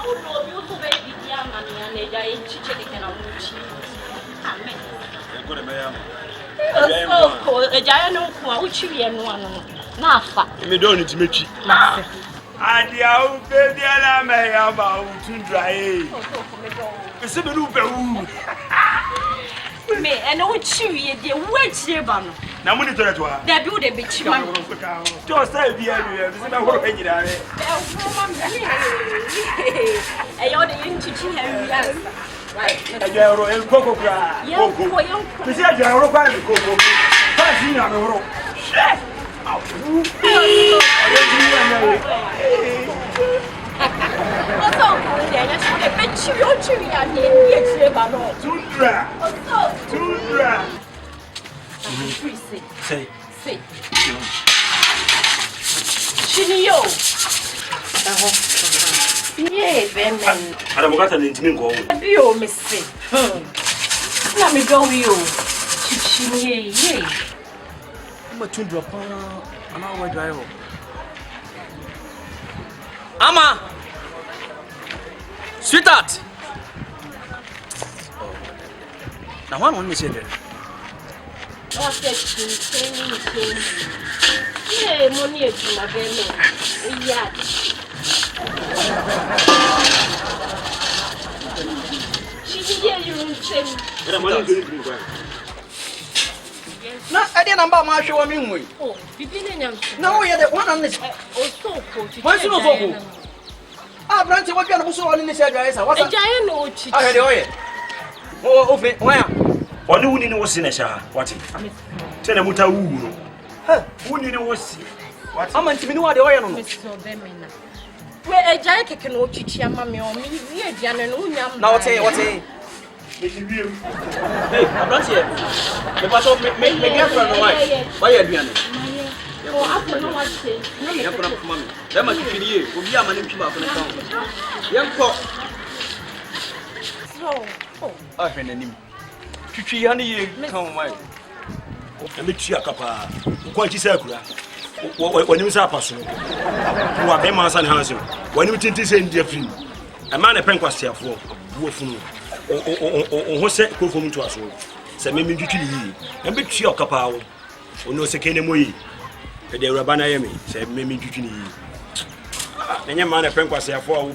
uno io so vedi di amani ne già in cicce che na uci. Amen. Ancora me amo. E già non qua uci vie no ano. Na fa. Me do ni timechi. Adia u baby ala me amba u tundra e. Se me lu be u. Me and uci vie de wechi ba no. Na muni to retwa. Da bi u de be chi ma. To say bi anu e se na horo enyira re. E yo de yin chichi he yes. Right. Ajaro el koko kra. Koko. Me se ajaro kwa me koko. Pa si na me horo. Shit. Say. Chinio. Yeah, Ben. Adamugata ni ntimi ngo. Bio me say. Na me go yo. Chichinie, yeah. Ma tundra pa ana wa drive. Ama! Sweetheart! Now, one say there. What's that thing? Yeah, money is my belly. Yeah. She did you say. Na ade number ma hwe wa menwe. Oh, bibi na nyam. Na wo ye de one on this. O so ko ti. Why no so ko? Ah, branch we bia no so on ni se adwa esa. What's that? Ejaye no chi. Ah, de oye. O fe, wa ya. Oni wuni ni wo si na sha, what? Tena muta wu no. Ha, wuni ni wo si. What? Ama ntimi ni wa de oye no no. So be me na. We ejaye keke no chichi ama me o mi wi aduane no nyam. Na what? Hey, branch here. The pastor me girlfriend no why you aduane? Oh, apo no what say. No me. Ya kona mama. Da ma twini ye, obi ama ne ntwi ba kona kan. Yenko. So, oh. Ah, hwe nanim. Twitwi ya ne ye kan why. Me tua kapa. Ko nchi sa kura. Wani sa paso. Wa be ma sa ne hanso. Wani tinti se ndi afiri. E ma na penkwasiafo. Wo funu. O se ko fo mtu aso. Se me ndwitwi yi. E me tua kapa wo. Ono se kene moyi. E de uraba na yemi. Se me ndwitwi yi. Na nya ma na penkwasiafo wo.